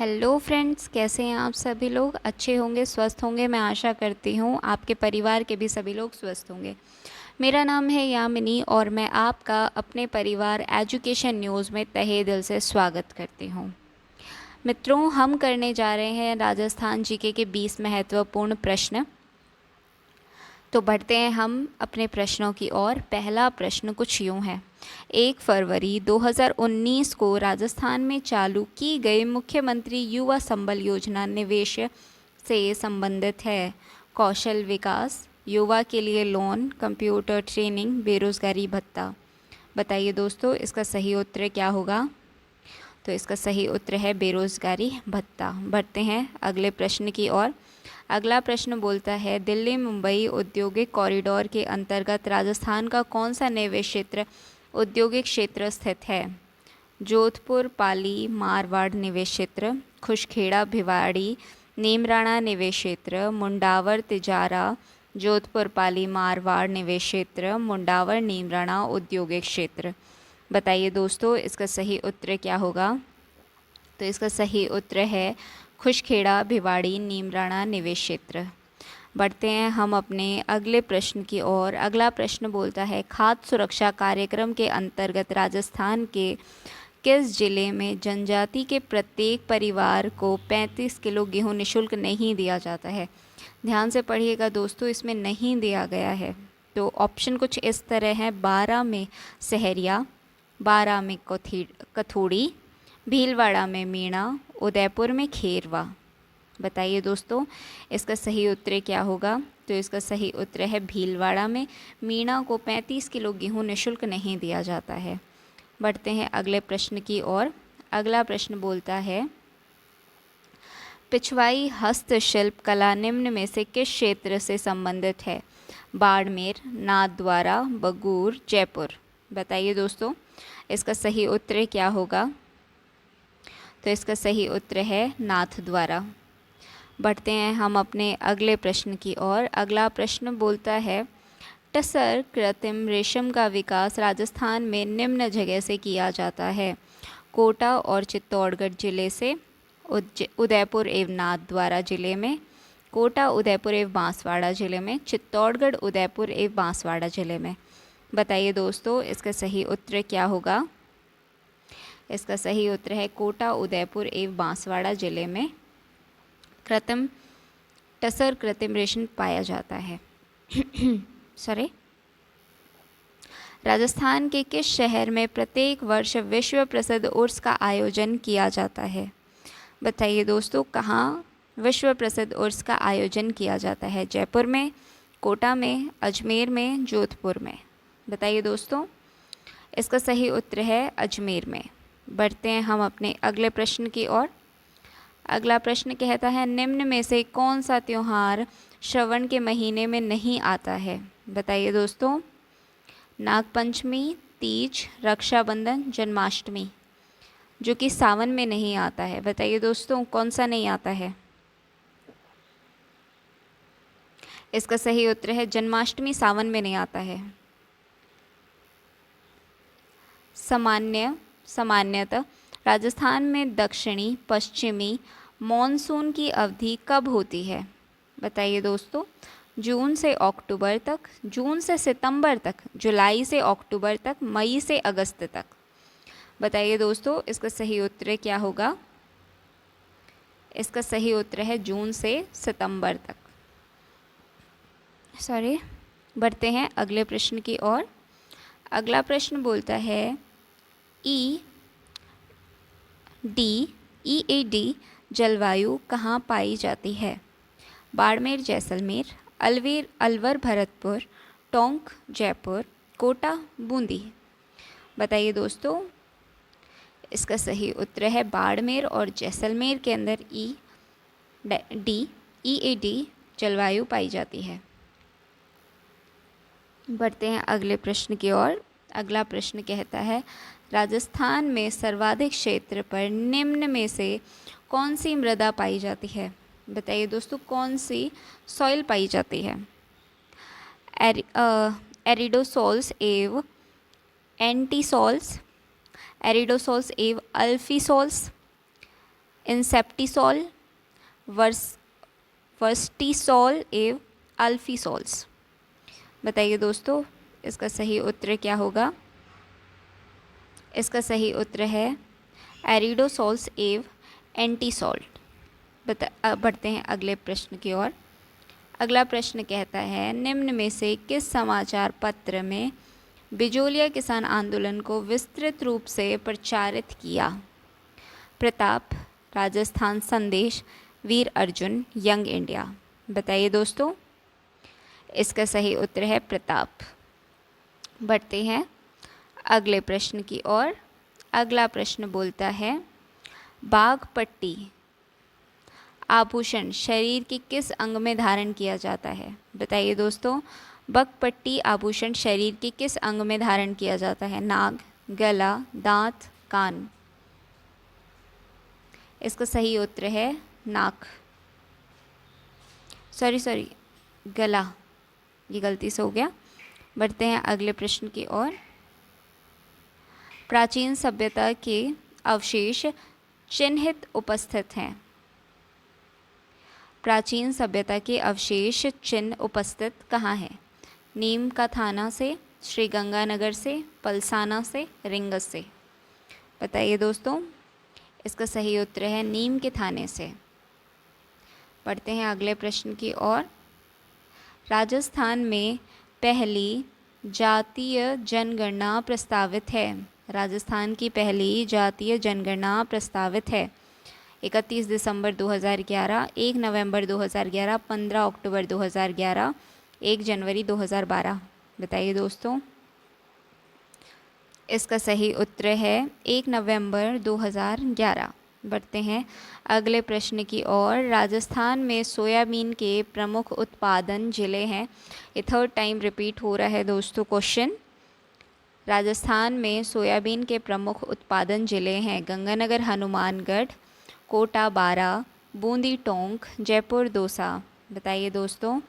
Hello friends, कैसे हैं आप सभी लोग? अच्छे होंगे, स्वस्थ होंगे। मैं आशा करती हूँ आपके परिवार के भी सभी लोग स्वस्थ होंगे। मेरा नाम है यामिनी और मैं आपका अपने परिवार एजुकेशन न्यूज़ में तहे दिल से स्वागत करती हूँ। मित्रों, हम करने जा रहे हैं राजस्थान जीके के 20 महत्वपूर्ण प्रश्न। तो बढ़ते हैं हम अपने प्रश्नों की ओर। पहला प्रश्न कुछ यूँ है। 1 फरवरी 2019 को राजस्थान में चालू की गई मुख्यमंत्री युवा संबल योजना निवेश से संबंधित है। कौशल विकास, युवा के लिए लोन, कंप्यूटर ट्रेनिंग, बेरोजगारी भत्ता। बताइए दोस्तों, इसका सही उत्तर क्या होगा? तो इसका सही उत्तर है बेरोजगारी भत्ता। बढ़ते हैं अगले प्रश्न की ओर। अगला प्रश्न बोलता है, दिल्ली मुंबई औद्योगिक कॉरिडोर के अंतर्गत राजस्थान का कौन सा निवेश क्षेत्र औद्योगिक क्षेत्र स्थित है? जोधपुर पाली मारवाड़ निवेश क्षेत्र, खुशखेड़ा भिवाड़ी नीमराणा निवेश क्षेत्र, मुंडावर तिजारा जोधपुर पाली मारवाड़ निवेश क्षेत्र, मुंडावर नीमराणा औद्योगिक क्षेत्र। बताइए दोस्तों, इसका सही उत्तर क्या होगा? तो इसका सही उत्तर है खुशखेड़ा भिवाड़ी नीमराणा निवेश क्षेत्र। बढ़ते हैं हम अपने अगले प्रश्न की ओर। अगला प्रश्न बोलता है, खाद्य सुरक्षा कार्यक्रम के अंतर्गत राजस्थान के किस जिले में जनजाति के प्रत्येक परिवार को 35 किलो गेहूं निःशुल्क नहीं दिया जाता है? ध्यान से पढ़िएगा दोस्तों, इसमें नहीं दिया गया है। तो ऑप्शन कुछ इस तरह है। 12 में सहरिया, 12 में कथोड़ी, भीलवाड़ा में मीणा, उदयपुर में खेरवा। बताइए दोस्तों, इसका सही उत्तर क्या होगा? तो इसका सही उत्तर है भीलवाड़ा में मीणा को 35 किलो गेहूं निःशुल्क नहीं दिया जाता है। बढ़ते हैं अगले प्रश्न की ओर। अगला प्रश्न बोलता है, पिछवाई हस्तशिल्प कला निम्न में से किस क्षेत्र से संबंधित है? बाड़मेर, नाथद्वारा, बगूर, जयपुर। बताइए दोस्तों, इसका सही उत्तर क्या होगा? तो इसका सही उत्तर है नाथद्वारा। बढ़ते हैं हम अपने अगले प्रश्न की ओर। अगला प्रश्न बोलता है, टसर कृत्रिम रेशम का विकास राजस्थान में निम्न जगह से किया जाता है। कोटा और चित्तौड़गढ़ जिले से, उदयपुर एवं नाथद्वारा जिले में, कोटा उदयपुर एवं बांसवाड़ा जिले में, चित्तौड़गढ़ उदयपुर एवं बांसवाड़ा जिले में। बताइए दोस्तों, इसका सही उत्तर क्या होगा? इसका सही उत्तर है कोटा उदयपुर एवं बांसवाड़ा जिले में टसर कृत्रिम रेशम पाया जाता है। सॉरी। राजस्थान के किस शहर में प्रत्येक वर्ष विश्व प्रसिद्ध उर्स का आयोजन किया जाता है? बताइए दोस्तों, कहाँ विश्व प्रसिद्ध उर्स का आयोजन किया जाता है? जयपुर में, कोटा में, अजमेर में, जोधपुर में। बताइए दोस्तों, इसका सही उत्तर है अजमेर में। बढ़ते हैं हम अपने अगले प्रश्न की ओर। अगला प्रश्न कहता है, निम्न में से कौन सा त्यौहार श्रवण के महीने में नहीं आता है? बताइए दोस्तों, नागपंचमी, तीज, रक्षाबंधन, जन्माष्टमी, जो कि सावन में नहीं आता है। बताइए दोस्तों, कौन सा नहीं आता है? इसका सही उत्तर है जन्माष्टमी सावन में नहीं आता है। सामान्यतः राजस्थान में दक्षिणी पश्चिमी मॉनसून की अवधि कब होती है? बताइए दोस्तों, जून से अक्टूबर तक, जून से सितंबर तक, जुलाई से अक्टूबर तक, मई से अगस्त तक। बताइए दोस्तों, इसका सही उत्तर क्या होगा? इसका सही उत्तर है जून से सितंबर तक। सॉरी। बढ़ते हैं अगले प्रश्न की ओर। अगला प्रश्न बोलता है, EAD जलवायु कहाँ पाई जाती है? बाड़मेर जैसलमेर, अलवर भरतपुर, टोंक जयपुर, कोटा बूंदी। बताइए दोस्तों, इसका सही उत्तर है बाड़मेर और जैसलमेर के अंदर EAD जलवायु पाई जाती है। बढ़ते हैं अगले प्रश्न की ओर। अगला प्रश्न कहता है, राजस्थान में सर्वाधिक क्षेत्र पर निम्न में से कौन सी मृदा पाई जाती है? बताइए दोस्तों, कौन सी सॉइल पाई जाती है? एरिडोसोल्स एव एंटीसोल्स, एरिडोसोल्स एव अल्फीसोल्स, इंसेप्टिसोल, वर्स्टिसोल एवं अल्फीसोल्स। बताइए दोस्तों, इसका सही उत्तर क्या होगा? इसका सही उत्तर है एरिडोसोल्स एवं एंटीसोल्ट। बढ़ते हैं अगले प्रश्न की ओर। अगला प्रश्न कहता है, निम्न में से किस समाचार पत्र में बिजोलिया किसान आंदोलन को विस्तृत रूप से प्रचारित किया? प्रताप, राजस्थान संदेश, वीर अर्जुन, यंग इंडिया। बताइए दोस्तों, इसका सही उत्तर है प्रताप। बढ़ते हैं अगले प्रश्न की ओर। अगला प्रश्न बोलता है, बाघ पट्टी आभूषण शरीर के किस अंग में धारण किया जाता है? बताइए दोस्तों, बकपट्टी आभूषण शरीर के किस अंग में धारण किया जाता है? नाक, गला, दांत, कान। इसका सही उत्तर है नाक। सॉरी, गला, ये गलती से हो गया। बढ़ते हैं अगले प्रश्न की ओर। प्राचीन सभ्यता के अवशेष चिन्हित उपस्थित हैं। प्राचीन सभ्यता के अवशेष चिन्ह उपस्थित कहाँ हैं? नीम का थाना से, श्री गंगानगर से, पलसाना से, रिंगस से। बताइए दोस्तों, इसका सही उत्तर है नीम के थाने से। पढ़ते हैं अगले प्रश्न की ओर। राजस्थान में पहली जातीय जनगणना प्रस्तावित है। राजस्थान की पहली जातीय जनगणना प्रस्तावित है। 31 दिसंबर 2011, 1 नवंबर 2011, 15 अक्टूबर 2011, 1 जनवरी 2012। बताइए दोस्तों, इसका सही उत्तर है 1 नवंबर 2011। बढ़ते हैं अगले प्रश्न की ओर। राजस्थान में सोयाबीन के प्रमुख उत्पादन जिले हैं। ये थर्ड टाइम रिपीट हो रहा है दोस्तों क्वेश्चन। राजस्थान में सोयाबीन के प्रमुख उत्पादन जिले हैं गंगानगर, हनुमानगढ़, कोटा, बारा, बूंदी, टोंक, जयपुर, दौसा। बताइए दोस्तों,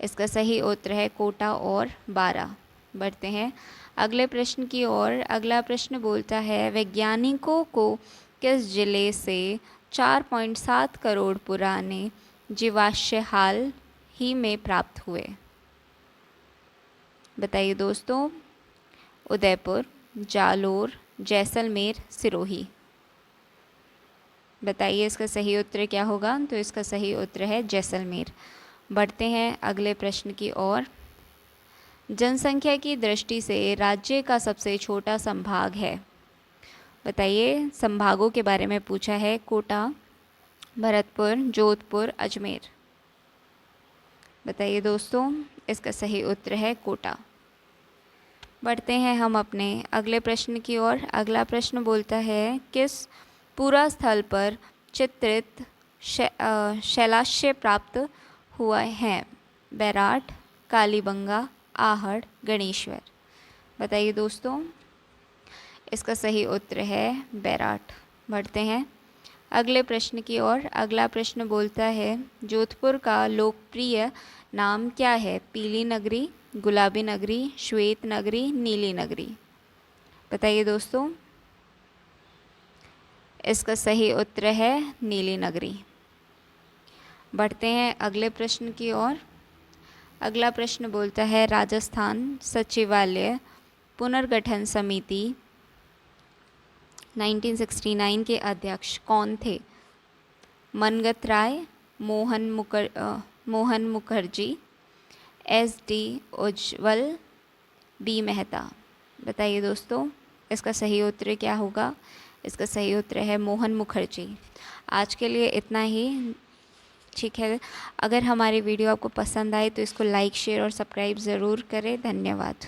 इसका सही उत्तर है कोटा और बारा। बढ़ते हैं अगले प्रश्न की ओर। अगला प्रश्न बोलता है, वैज्ञानिकों को किस जिले से 4.7 करोड़ पुराने जीवाश्म हाल ही में प्राप्त हुए? बताइए दोस्तों, उदयपुर, जालोर, जैसलमेर, सिरोही। बताइए इसका सही उत्तर क्या होगा? तो इसका सही उत्तर है जैसलमेर। बढ़ते हैं अगले प्रश्न की ओर। जनसंख्या की दृष्टि से राज्य का सबसे छोटा संभाग है। बताइए, संभागों के बारे में पूछा है। कोटा, भरतपुर, जोधपुर, अजमेर। बताइए दोस्तों, इसका सही उत्तर है कोटा। बढ़ते हैं हम अपने अगले प्रश्न की ओर। अगला प्रश्न बोलता है, किस पूरा स्थल पर चित्रित शैलाश्य प्राप्त हुआ है? बैराट, कालीबंगा, आहड़, गणेश्वर। बताइए दोस्तों, इसका सही उत्तर है बैराट। बढ़ते हैं अगले प्रश्न की ओर। अगला प्रश्न बोलता है, जोधपुर का लोकप्रिय नाम क्या है? पीली नगरी, गुलाबी नगरी, श्वेत नगरी, नीली नगरी। बताइए दोस्तों, इसका सही उत्तर है नीली नगरी। बढ़ते हैं अगले प्रश्न की ओर। अगला प्रश्न बोलता है, राजस्थान सचिवालय पुनर्गठन समिति 1969 के अध्यक्ष कौन थे? मनगत राय, मोहन मुखर्जी, SD उज्जवल, B मेहता। बताइए दोस्तों, इसका सही उत्तर क्या होगा? इसका सही उत्तर है मोहन मुखर्जी। आज के लिए इतना ही। ठीक है, अगर हमारी वीडियो आपको पसंद आए तो इसको लाइक, शेयर और सब्सक्राइब ज़रूर करें। धन्यवाद।